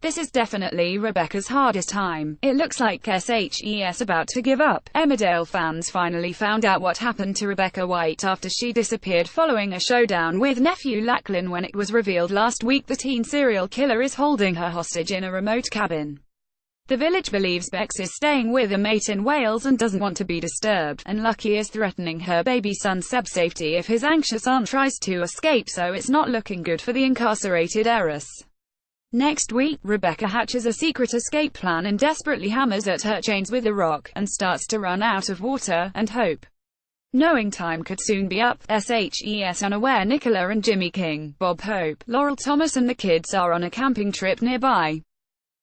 This is definitely Rebecca's hardest time. It looks like SHES about to give up. Emmerdale fans finally found out what happened to Rebecca White after she disappeared following a showdown with nephew Lachlan when it was revealed last week the teen serial killer is holding her hostage in a remote cabin. The village believes Bex is staying with a mate in Wales and doesn't want to be disturbed, and Lucky is threatening her baby son Seb's safety if his anxious aunt tries to escape, so it's not looking good for the incarcerated heiress. Next week, Rebecca hatches a secret escape plan and desperately hammers at her chains with a rock, and starts to run out of water and hope. Knowing time could soon be up, SHES unaware Nicola and Jimmy King, Bob Hope, Laurel Thomas and the kids are on a camping trip nearby.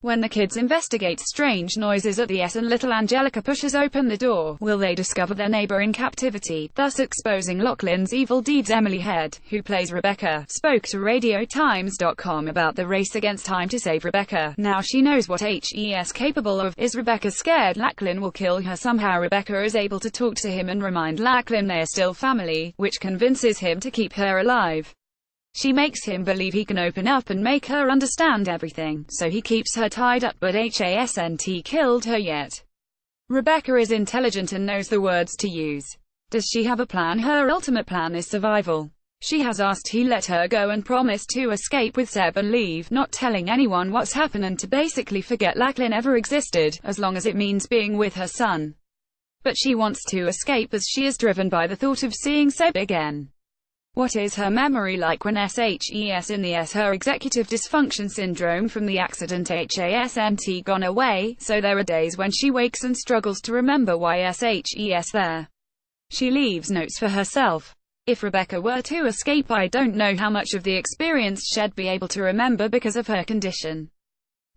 When the kids investigate strange noises at the S and little Angelica pushes open the door, will they discover their neighbor in captivity, thus exposing Lachlan's evil deeds? Emily Head, who plays Rebecca, spoke to RadioTimes.com about the race against time to save Rebecca. Now she knows what HES capable of. Is Rebecca scared Lachlan will kill her? Somehow Rebecca is able to talk to him and remind Lachlan they are still family, which convinces him to keep her alive. She makes him believe he can open up and make her understand everything, so he keeps her tied up, but hasn't killed her yet. Rebecca is intelligent and knows the words to use. Does she have a plan? Her ultimate plan is survival. She has asked he let her go and promised to escape with Seb and leave, not telling anyone what's happened, and to basically forget Lachlan ever existed, as long as it means being with her son. But she wants to escape as she is driven by the thought of seeing Seb again. What is her memory like when SHES in the S? Her executive dysfunction syndrome from the accident hasn't gone away, so there are days when she wakes and struggles to remember why SHES there. She leaves notes for herself. If Rebecca were to escape, I don't know how much of the experience she'd be able to remember because of her condition.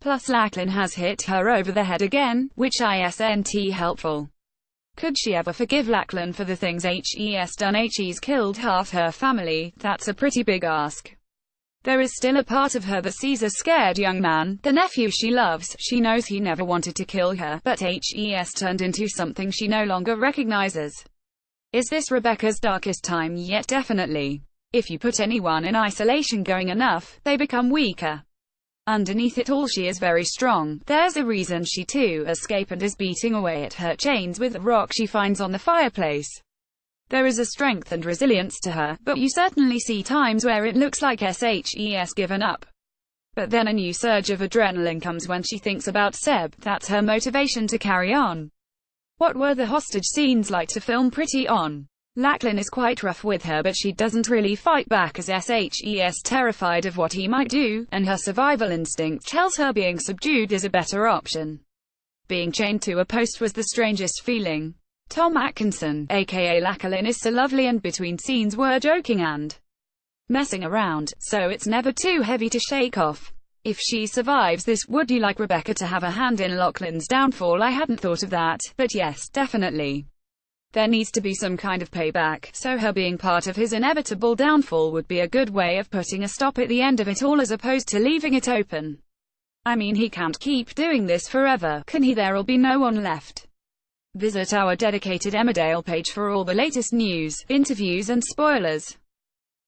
Plus Lachlan has hit her over the head again, which isn't helpful. Could she ever forgive Lachlan for the things HES done? He's killed half her family, that's a pretty big ask. There is still a part of her that sees a scared young man, the nephew she loves. She knows he never wanted to kill her, but HES turned into something she no longer recognizes. Is this Rebecca's darkest time yet? Definitely. If you put anyone in isolation going enough, they become weaker. Underneath it all she is very strong. There's a reason she too escaped and is beating away at her chains with a rock she finds on the fireplace. There is a strength and resilience to her, but you certainly see times where it looks like SHES given up. But then a new surge of adrenaline comes when she thinks about Seb. That's her motivation to carry on. What were the hostage scenes like to film? Pretty on. Lachlan is quite rough with her, but she doesn't really fight back as SHES terrified of what he might do, and her survival instinct tells her being subdued is a better option. Being chained to a post was the strangest feeling. Tom Atkinson, aka Lachlan, is so lovely, and between scenes we're joking and messing around, so it's never too heavy to shake off. If she survives this, would you like Rebecca to have a hand in Lachlan's downfall? I hadn't thought of that, but yes, definitely. There needs to be some kind of payback, so her being part of his inevitable downfall would be a good way of putting a stop at the end of it all as opposed to leaving it open. I mean, he can't keep doing this forever, can he? There'll be no one left. Visit our dedicated Emmerdale page for all the latest news, interviews and spoilers.